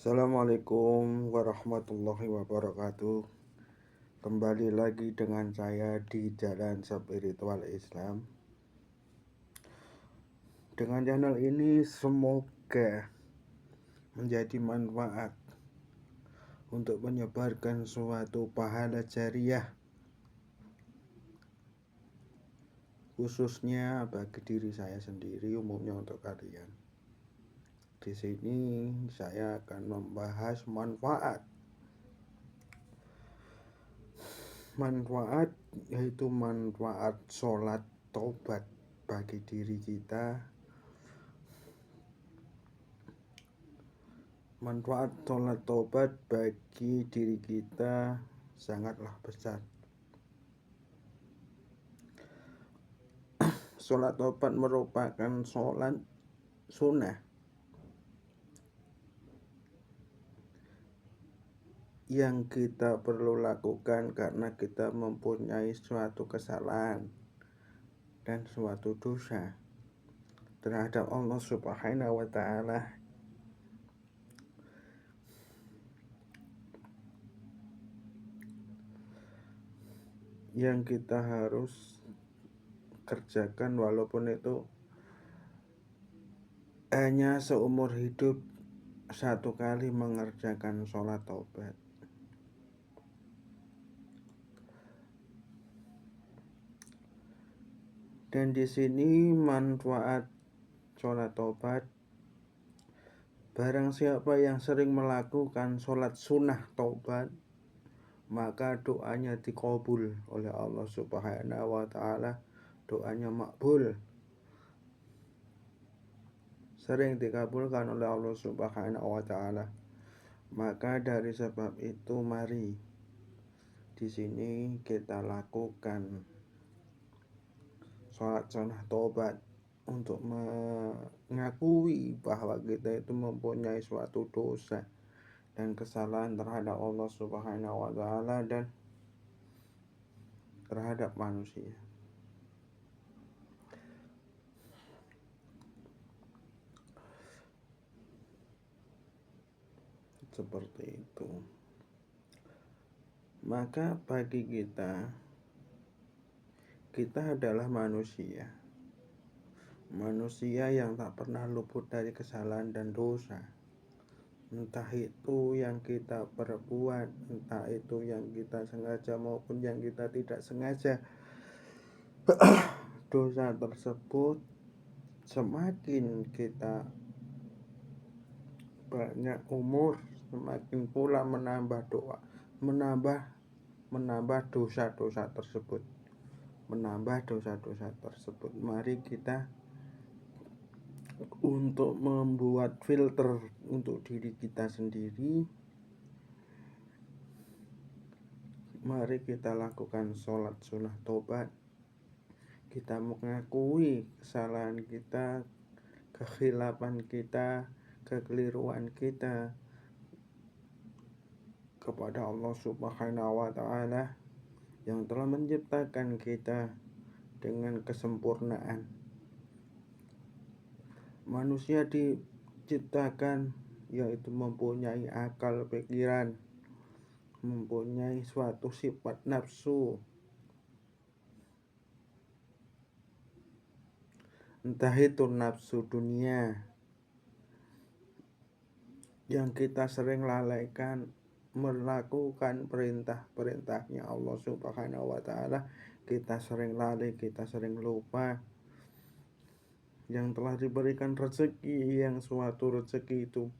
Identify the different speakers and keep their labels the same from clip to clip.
Speaker 1: Assalamualaikum warahmatullahi wabarakatuh. Kembali lagi dengan saya di Jalan Spiritual Islam. Dengan channel ini semoga menjadi manfaat untuk menyebarkan suatu pahala jariah, khususnya bagi diri saya sendiri, umumnya untuk kalian. Di sini saya akan membahas manfaat, yaitu manfaat sholat taubat bagi diri kita. Manfaat sholat taubat bagi diri kita sangatlah besar. Sholat taubat merupakan sholat sunnah yang kita perlu lakukan karena kita mempunyai suatu kesalahan dan suatu dosa terhadap Allah Subhanahu wa Ta'ala. Yang kita harus kerjakan, walaupun itu hanya seumur hidup satu kali mengerjakan sholat taubat. Dan di sini manfaat sholat taubat, barang siapa yang sering melakukan sholat sunnah taubat, maka doanya dikabul oleh Allah Subhanahu wa Ta'ala. Doanya makbul, sering dikabulkan oleh Allah Subhanahu wa Ta'ala. Maka dari sebab itu, mari di sini kita lakukan sholat sunnah taubat untuk mengakui bahwa kita itu mempunyai suatu dosa dan kesalahan terhadap Allah Subhanahu wa Ta'ala dan terhadap manusia. Seperti itu. Maka bagi kita adalah manusia yang tak pernah luput dari kesalahan dan dosa. Entah itu yang kita perbuat, entah itu yang kita sengaja maupun yang kita tidak sengaja. Dosa tersebut semakin kita banyak umur, semakin pula menambah dosa-dosa tersebut. Mari kita untuk membuat filter untuk diri kita sendiri. Mari kita lakukan sholat sunnah taubat. Kita mengakui kesalahan kita, kekhilapan kita, kekeliruan kita kepada Allah Subhanahu wa Ta'ala yang telah menciptakan kita dengan kesempurnaan. Manusia diciptakan yaitu mempunyai akal pikiran, mempunyai suatu sifat nafsu, entah itu nafsu dunia yang kita sering lalaikan melakukan perintah-perintahnya Allah Subhanahu wa Ta'ala. Kita sering lalai, kita sering lupa yang telah diberikan rezeki, yang suatu rezeki itu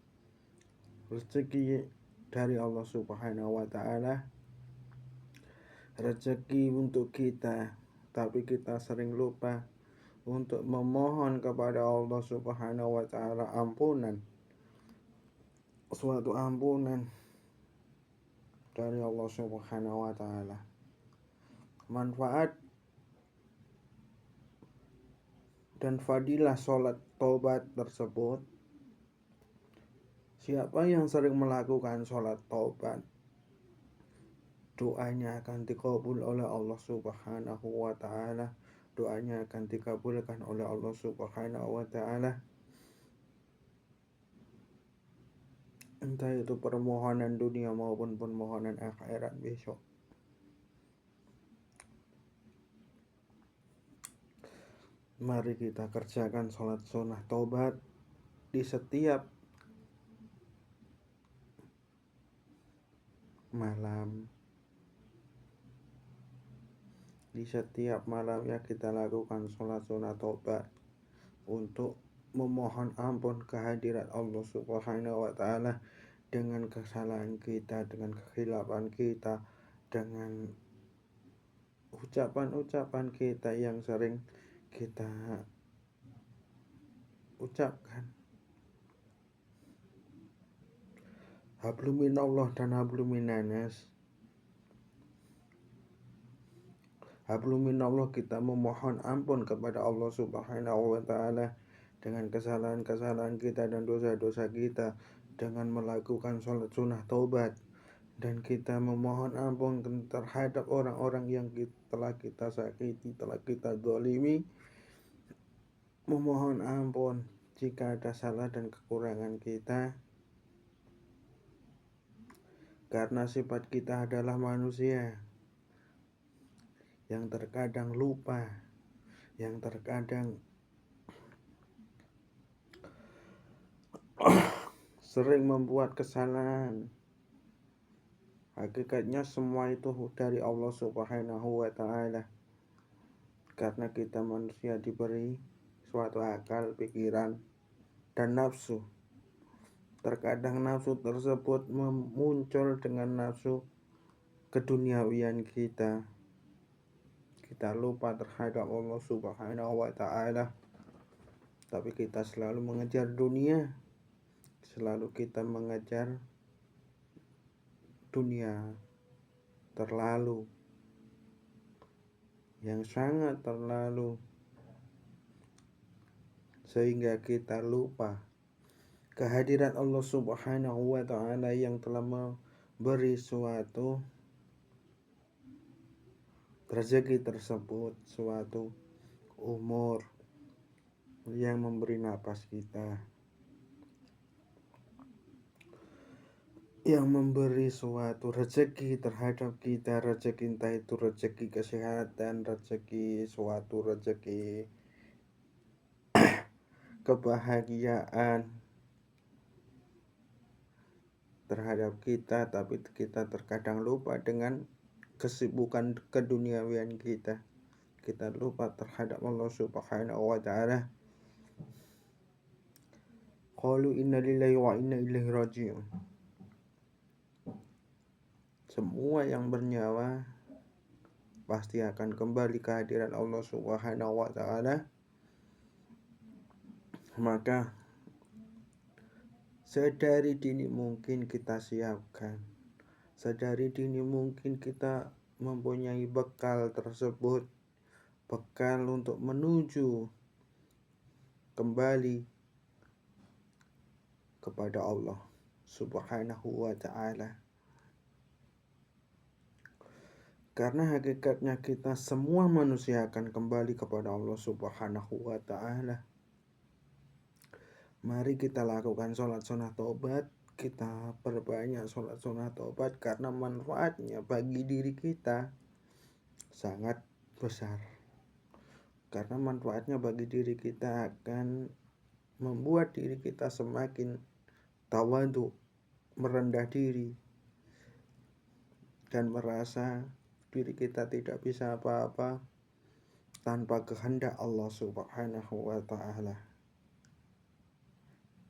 Speaker 1: rezeki dari Allah Subhanahu wa Ta'ala, rezeki untuk kita, tapi kita sering lupa untuk memohon kepada Allah Subhanahu wa Ta'ala suatu ampunan dari Allah Subhanahu wa Ta'ala. Manfaat dan fadilah sholat taubat tersebut, siapa yang sering melakukan sholat taubat, doanya akan dikabul oleh Allah Subhanahu wa Ta'ala. Doanya akan dikabulkan oleh Allah Subhanahu wa Ta'ala. entah itu permohonan dunia maupun permohonan akhirat besok. Mari kita kerjakan sholat sunnah taubat di setiap malam. Di setiap malam ya kita lakukan sholat sunnah taubat untuk memohon ampun kehadirat Allah Subhanahu wa Ta'ala dengan kesalahan kita, dengan kekhilafan kita, dengan ucapan-ucapan kita yang sering kita ucapkan. Hablum minallah dan hablum minannas. Hablum minallah, kita memohon ampun kepada Allah Subhanahu wa Ta'ala dengan kesalahan-kesalahan kita dan dosa-dosa kita, dengan melakukan sholat sunnah taubat, dan kita memohon ampun terhadap orang-orang yang telah kita sakiti, telah kita zalimi. Memohon ampun jika ada salah dan kekurangan kita, karena sifat kita adalah manusia yang terkadang lupa, yang terkadang sering membuat kesalahan. Hakikatnya semua itu dari Allah Subhanahu wa Ta'ala, karena kita manusia diberi suatu akal, pikiran, dan nafsu. Terkadang nafsu tersebut muncul dengan nafsu keduniawian kita. Kita lupa terhadap Allah Subhanahu wa Ta'ala, tapi kita selalu mengejar dunia, selalu kita mengejar dunia terlalu, yang sangat terlalu, sehingga kita lupa kehadirat Allah Subhanahu wa Ta'ala yang telah memberi suatu rezeki tersebut, suatu umur yang memberi napas kita, yang memberi suatu rezeki terhadap kita. Rezeki entah itu rezeki kesehatan, suatu rezeki kebahagiaan terhadap kita, tapi kita terkadang lupa dengan kesibukan keduniawian kita. Kita lupa terhadap Allah Subhanahu wa Ta'ala. Qalu inna lillahi wa inna ilaihi raji'un. Semua yang bernyawa pasti akan kembali ke hadirat Allah Subhanahu wa Ta'ala. Maka sedari dini mungkin kita siapkan, sedari dini mungkin kita mempunyai bekal tersebut, bekal untuk menuju kembali kepada Allah Subhanahu wa Ta'ala. Karena hakikatnya kita semua manusia akan kembali kepada Allah Subhanahu wa Ta'ala. Mari kita lakukan sholat sunnah taubat. Kita perbanyak sholat sunnah taubat, karena manfaatnya bagi diri kita sangat besar. Karena manfaatnya bagi diri kita akan membuat diri kita semakin tawadhu, merendah diri, dan merasa diri kita tidak bisa apa-apa tanpa kehendak Allah Subhanahu wa Ta'ala.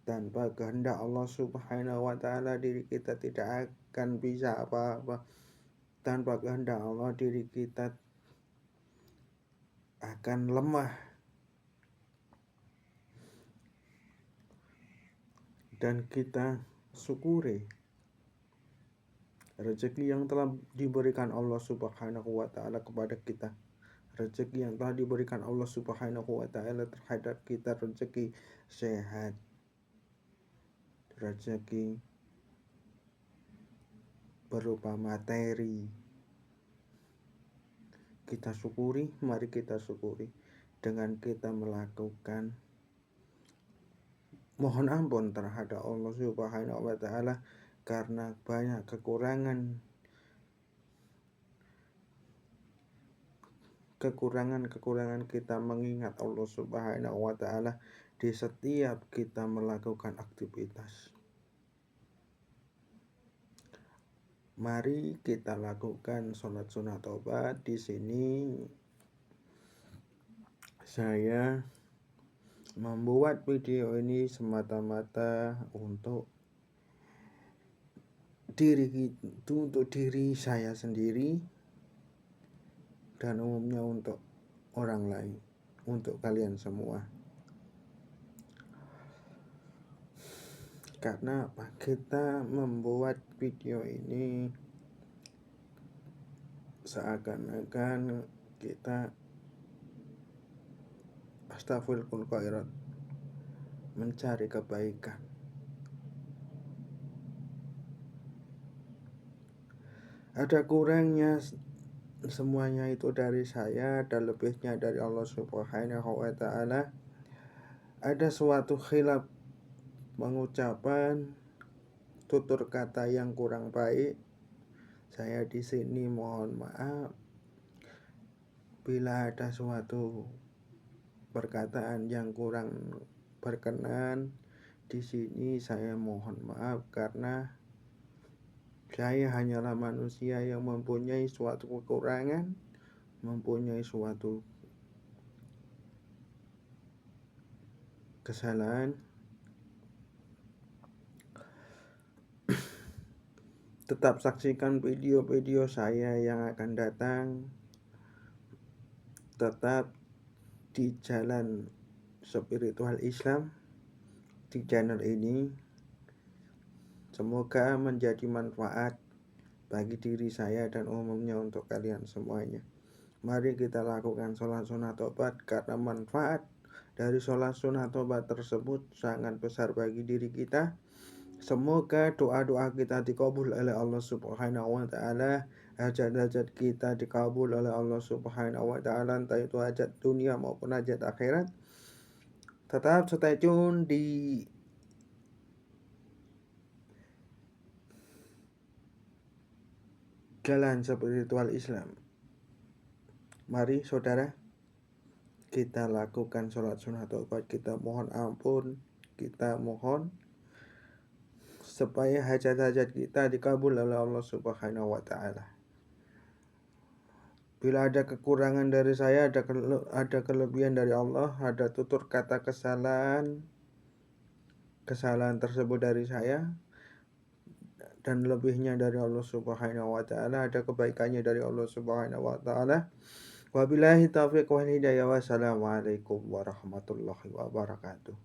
Speaker 1: Tanpa kehendak Allah Subhanahu wa Ta'ala, diri kita tidak akan bisa apa-apa. Tanpa kehendak Allah, diri kita akan lemah. Dan kita syukuri rezeki yang telah diberikan Allah Subhanahu wa Ta'ala kepada kita. Rezeki yang telah diberikan Allah Subhanahu wa Ta'ala terhadap kita, rezeki sehat, rezeki berupa materi. Kita syukuri, mari kita syukuri dengan kita melakukan mohon ampun terhadap Allah Subhanahu wa taala karena banyak kekurangan kita mengingat Allah Subhanahu wa taala di setiap kita melakukan aktivitas. Mari kita lakukan sholat sunat taubat. Di sini saya membuat video ini semata-mata untuk diri saya sendiri dan umumnya untuk orang lain, untuk kalian semua. Karena apa? Kita membuat video ini seakan-akan kita astagfirul khairat, mencari kebaikan. Ada kurangnya semuanya itu dari saya, ada lebihnya dari Allah Subhanahu wa taala. Ada suatu khilaf pengucapan, tutur kata yang kurang baik. Saya di sini mohon maaf bila ada suatu perkataan yang kurang berkenan. Di sini saya mohon maaf karena saya hanyalah manusia yang mempunyai suatu kekurangan, mempunyai suatu kesalahan. Tetap saksikan video-video saya yang akan datang. Tetap di jalan spiritual Islam di channel ini. Semoga menjadi manfaat bagi diri saya dan umumnya untuk kalian semuanya. Mari kita lakukan sholat sunat taubat karena manfaat dari sholat sunat taubat tersebut sangat besar bagi diri kita. Semoga doa-doa kita dikabul oleh Allah Subhanahu wa taala, hajat-hajat kita dikabul oleh Allah Subhanahu wa taala, entah itu hajat dunia maupun hajat akhirat. Tetap stay tune di jalan spiritual Islam. Mari saudara, kita lakukan sholat sunat taubat, kita mohon ampun, kita mohon supaya hajat-hajat kita dikabul oleh Allah Subhanahu wa taala. Bila ada kekurangan dari saya, ada kelebihan dari Allah, ada tutur kata kesalahan tersebut dari saya, dan lebihnya dari Allah Subhanahu wa taala, ada kebaikannya dari Allah Subhanahu wa taala. Wabillahi taufiq wal hidayah. Wassalamualaikum warahmatullahi wabarakatuh.